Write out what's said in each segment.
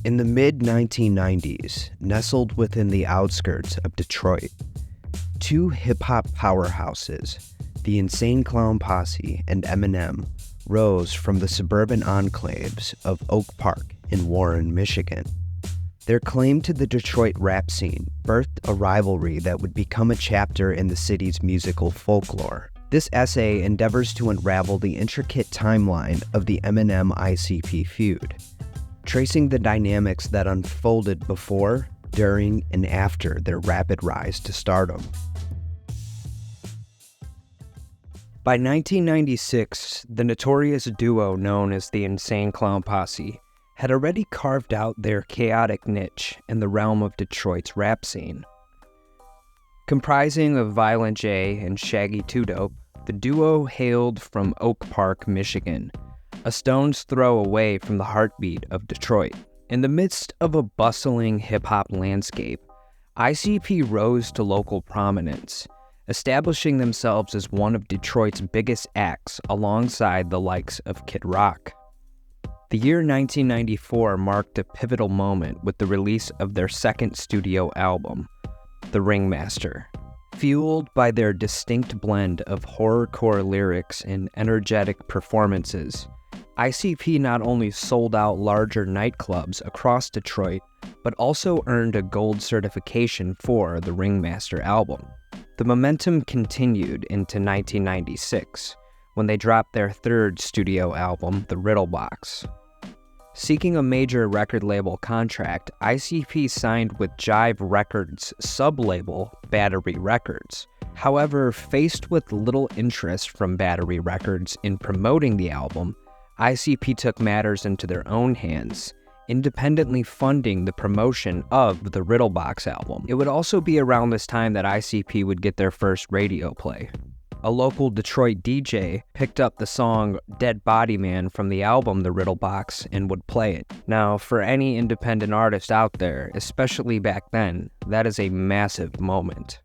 In the mid-1990s, nestled within the outskirts of Detroit, two hip-hop powerhouses, the Insane Clown Posse and Eminem, rose from the suburban enclaves of Oak Park in Warren, Michigan. Their claim to the Detroit rap scene birthed a rivalry that would become a chapter in the city's musical folklore. This essay endeavors to unravel the intricate timeline of the Eminem-ICP feud, tracing the dynamics that unfolded before, during, and after their rapid rise to stardom. By 1996, the notorious duo known as the Insane Clown Posse had already carved out their chaotic niche in the realm of Detroit's rap scene. Comprising of Violent J and Shaggy 2 Dope, the duo hailed from Oak Park, Michigan, a stone's throw away from the heartbeat of Detroit. In the midst of a bustling hip-hop landscape, ICP rose to local prominence, establishing themselves as one of Detroit's biggest acts alongside the likes of Kid Rock. The year 1994 marked a pivotal moment with the release of their second studio album, The Ringmaster. Fueled by their distinct blend of horrorcore lyrics and energetic performances, ICP not only sold out larger nightclubs across Detroit, but also earned a gold certification for the Ringmaster album. The momentum continued into 1996, when they dropped their third studio album, The Riddle Box. Seeking a major record label contract, ICP signed with Jive Records' sub-label, Battery Records. However, faced with little interest from Battery Records in promoting the album, ICP took matters into their own hands, independently funding the promotion of the Riddle Box album. It would also be around this time that ICP would get their first radio play. A local Detroit DJ picked up the song Dead Body Man from the album The Riddle Box and would play it. Now, for any independent artist out there, especially back then, that is a massive moment.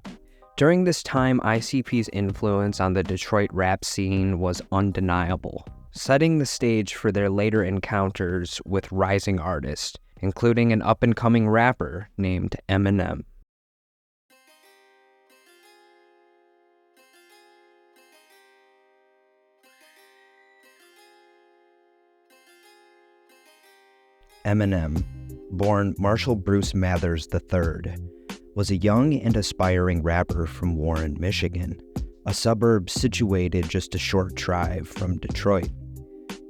During this time, ICP's influence on the Detroit rap scene was undeniable, setting the stage for their later encounters with rising artists, including an up-and-coming rapper named Eminem. Eminem, born Marshall Bruce Mathers III, was a young and aspiring rapper from Warren, Michigan, a suburb situated just a short drive from Detroit.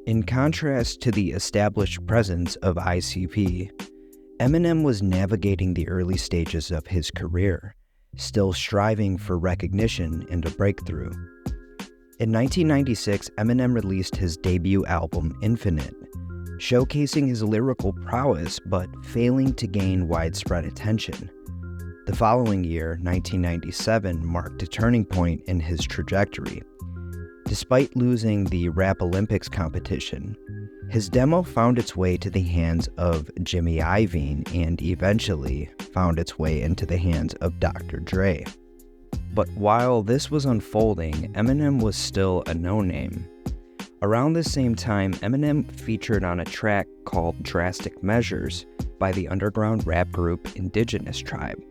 In contrast to the established presence of ICP, Eminem was navigating the early stages of his career, still striving for recognition and a breakthrough. In 1996, Eminem released his debut album, Infinite, showcasing his lyrical prowess but failing to gain widespread attention. The following year, 1997, marked a turning point in his trajectory. Despite losing the Rap Olympics competition, his demo found its way to the hands of Jimmy Iovine and eventually found its way into the hands of Dr. Dre. But while this was unfolding, Eminem was still a no-name. Around the same time, Eminem featured on a track called Drastic Measures by the underground rap group Indigenous Tribe.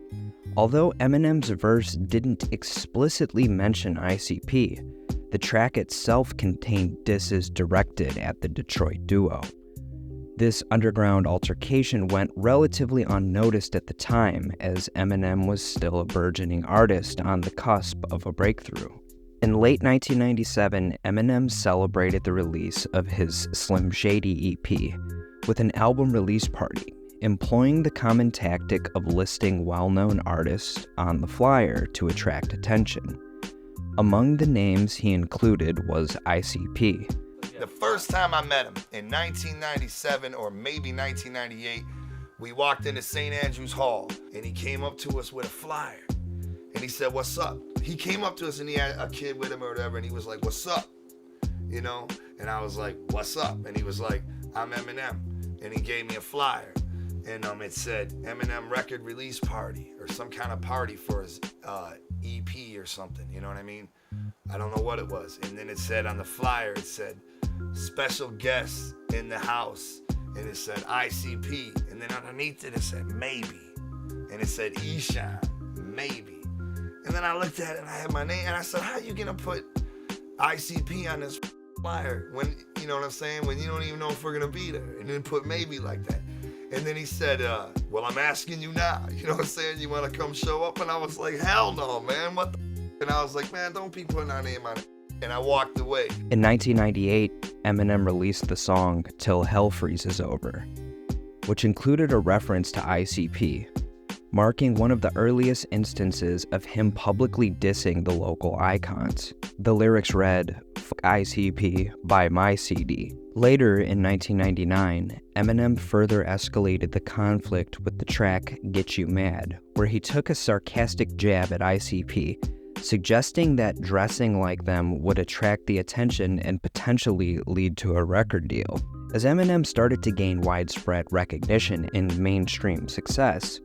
Although Eminem's verse didn't explicitly mention ICP, the track itself contained disses directed at the Detroit duo. This underground altercation went relatively unnoticed at the time, as Eminem was still a burgeoning artist on the cusp of a breakthrough. In late 1997, Eminem celebrated the release of his Slim Shady EP with an album release party, employing the common tactic of listing well-known artists on the flyer to attract attention. Among the names he included was ICP. The first time I met him in 1997 or maybe 1998, we walked into St. Andrew's Hall and he came up to us with a flyer and he said, "What's up?" He came up to us and he had a kid with him or whatever and he was like, "What's up?" You know? And I was like, "What's up?" And he was like, "I'm Eminem." And he gave me a flyer and it said Eminem record release party or some kind of party for his EP or something, you know what I mean? I don't know what it was. And then it said on the flyer, it said, "Special guests in the house, and it said ICP, and then underneath it said maybe, and it said Eshan, maybe. And then I looked at it and I had my name, and I said, how you gonna put ICP on this flyer when, you know what I'm saying, when you don't even know if we're gonna be there, and then put maybe like that. And then he said, well, I'm asking you now, you know what I'm saying, you wanna come show up? And I was like, hell no, man, what the And I was like, man, don't be putting our name on it. And I walked away. In 1998, Eminem released the song Till Hell Freezes Over, which included a reference to ICP, marking one of the earliest instances of him publicly dissing the local icons. The lyrics read, "Fuck ICP, buy my CD." Later in 1999, Eminem further escalated the conflict with the track Get You Mad, where he took a sarcastic jab at ICP, suggesting that dressing like them would attract the attention and potentially lead to a record deal. As Eminem started to gain widespread recognition and mainstream success,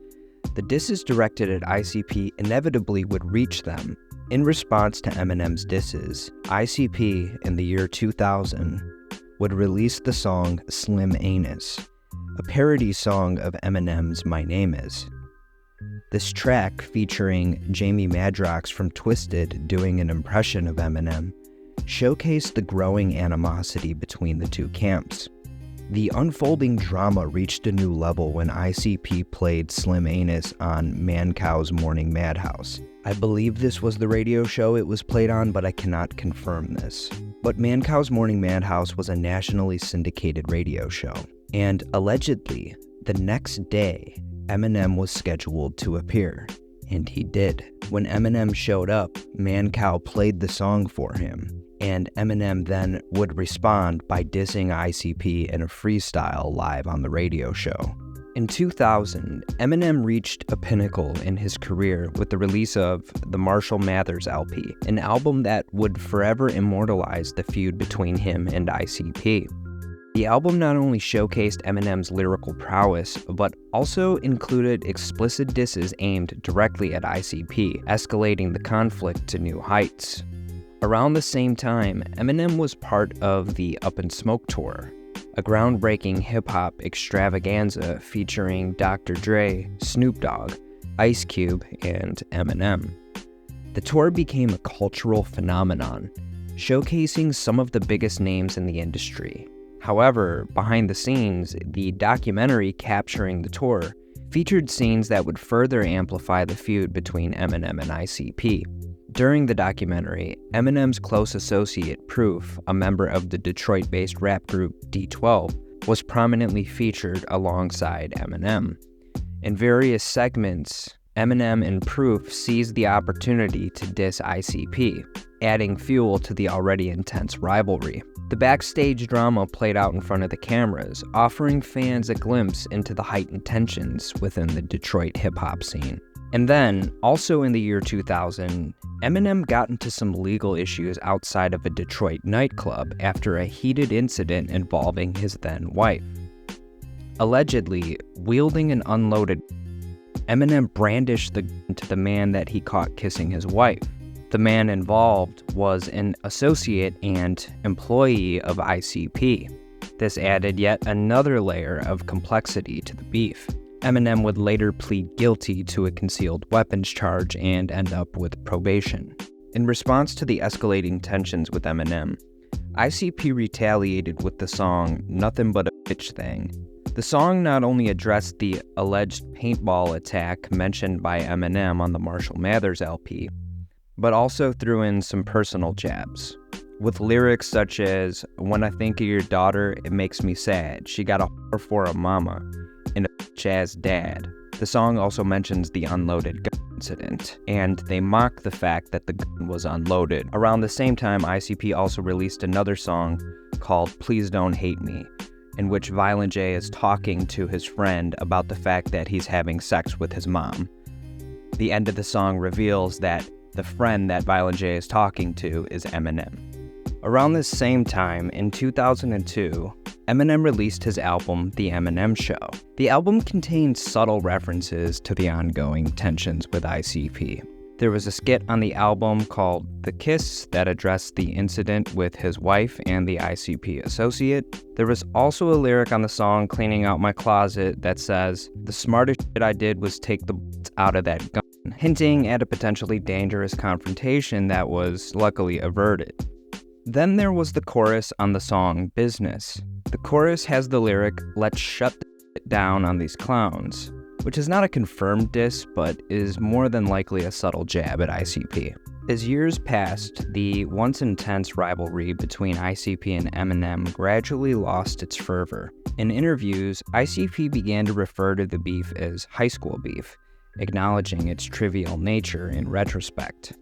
the disses directed at ICP inevitably would reach them. In response to Eminem's disses, ICP in the year 2000 would release the song Slim Anus, a parody song of Eminem's My Name Is. This track, featuring Jamie Madrox from Twisted doing an impression of Eminem, showcased the growing animosity between the two camps. The unfolding drama reached a new level when ICP played Slim Anus on Mancow's Morning Madhouse. I believe this was the radio show it was played on, but I cannot confirm this. But Mancow's Morning Madhouse was a nationally syndicated radio show, and allegedly, the next day, Eminem was scheduled to appear, and he did. When Eminem showed up, Mancow played the song for him, and Eminem then would respond by dissing ICP in a freestyle live on the radio show. In 2000, Eminem reached a pinnacle in his career with the release of the Marshall Mathers LP, an album that would forever immortalize the feud between him and ICP. The album not only showcased Eminem's lyrical prowess, but also included explicit disses aimed directly at ICP, escalating the conflict to new heights. Around the same time, Eminem was part of the Up in Smoke tour, a groundbreaking hip-hop extravaganza featuring Dr. Dre, Snoop Dogg, Ice Cube, and Eminem. The tour became a cultural phenomenon, showcasing some of the biggest names in the industry. However, behind the scenes, the documentary capturing the tour featured scenes that would further amplify the feud between Eminem and ICP. During the documentary, Eminem's close associate Proof, a member of the Detroit-based rap group D12, was prominently featured alongside Eminem. In various segments, Eminem and Proof seized the opportunity to diss ICP, adding fuel to the already intense rivalry. The backstage drama played out in front of the cameras, offering fans a glimpse into the heightened tensions within the Detroit hip-hop scene. And then, also in the year 2000, Eminem got into some legal issues outside of a Detroit nightclub after a heated incident involving his then-wife. Allegedly, wielding an unloaded, Eminem brandished the gun to the man that he caught kissing his wife. The man involved was an associate and employee of ICP. This added yet another layer of complexity to the beef. Eminem would later plead guilty to a concealed weapons charge and end up with probation. In response to the escalating tensions with Eminem, ICP retaliated with the song Nothing But a Bitch Thing. The song not only addressed the alleged paintball attack mentioned by Eminem on the Marshall Mathers LP, but also threw in some personal jabs, with lyrics such as, "When I think of your daughter, it makes me sad. She got a whore for a mama and a bitch-ass dad." The song also mentions the unloaded gun incident, and they mock the fact that the gun was unloaded. Around the same time, ICP also released another song called Please Don't Hate Me, in which Violent J is talking to his friend about the fact that he's having sex with his mom. The end of the song reveals that the friend that Violent J is talking to is Eminem. Around this same time, in 2002, Eminem released his album, The Eminem Show. The album contained subtle references to the ongoing tensions with ICP. There was a skit on the album called The Kiss that addressed the incident with his wife and the ICP associate. There was also a lyric on the song Cleaning Out My Closet that says, "The smartest shit I did was take the bullets out of that gun," hinting at a potentially dangerous confrontation that was luckily averted. Then there was the chorus on the song Business. The chorus has the lyric, "Let's shut the shit down on these clowns," which is not a confirmed diss, but is more than likely a subtle jab at ICP. As years passed, the once intense rivalry between ICP and Eminem gradually lost its fervor. In interviews, ICP began to refer to the beef as high school beef, acknowledging its trivial nature in retrospect.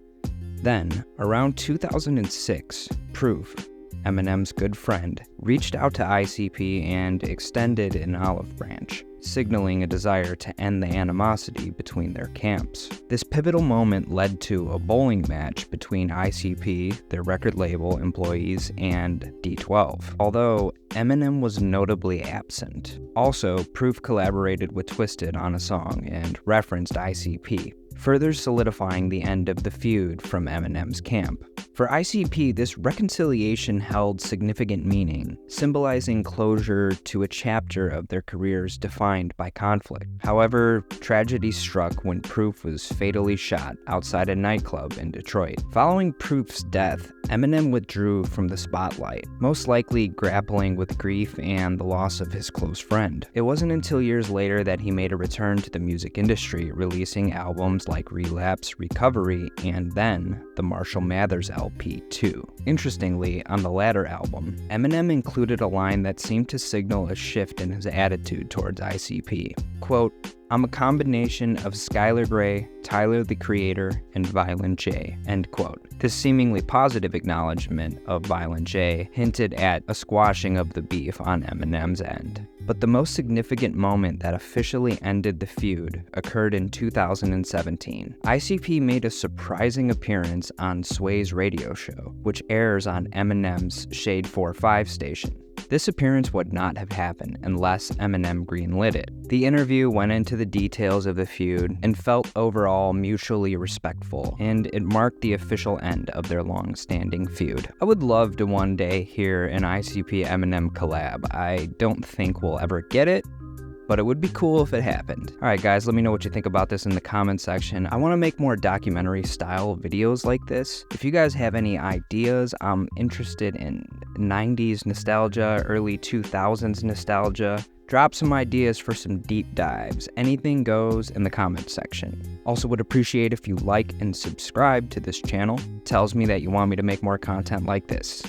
Then, around 2006, Proof, Eminem's good friend, reached out to ICP and extended an olive branch, signaling a desire to end the animosity between their camps. This pivotal moment led to a bowling match between ICP, their record label employees, and D12, although Eminem was notably absent. Also, Proof collaborated with Twisted on a song and referenced ICP, further solidifying the end of the feud from Eminem's camp. For ICP, this reconciliation held significant meaning, symbolizing closure to a chapter of their careers defined by conflict. However, tragedy struck when Proof was fatally shot outside a nightclub in Detroit. Following Proof's death, Eminem withdrew from the spotlight, most likely grappling with grief and the loss of his close friend. It wasn't until years later that he made a return to the music industry, releasing albums like Relapse, Recovery, and then the Marshall Mathers LP 2. Interestingly, on the latter album, Eminem included a line that seemed to signal a shift in his attitude towards ICP. Quote, "I'm a combination of Skylar Grey, Tyler the Creator, and Violent J," end quote. This seemingly positive acknowledgement of Violent J hinted at a squashing of the beef on Eminem's end. But the most significant moment that officially ended the feud occurred in 2017. ICP made a surprising appearance on Sway's radio show, which airs on Eminem's Shade 4-5 station. This appearance would not have happened unless Eminem greenlit it. The interview went into the details of the feud and felt overall mutually respectful, and it marked the official end of their long-standing feud. I would love to one day hear an ICP Eminem collab. I don't think we'll ever get it, but it would be cool if it happened. Alright guys, let me know what you think about this in the comment section. I want to make more documentary style videos like this. If you guys have any ideas, I'm interested in 90s nostalgia, early 2000s nostalgia. Drop some ideas for some deep dives. Anything goes in the comment section. Also would appreciate if you like and subscribe to this channel. It tells me that you want me to make more content like this.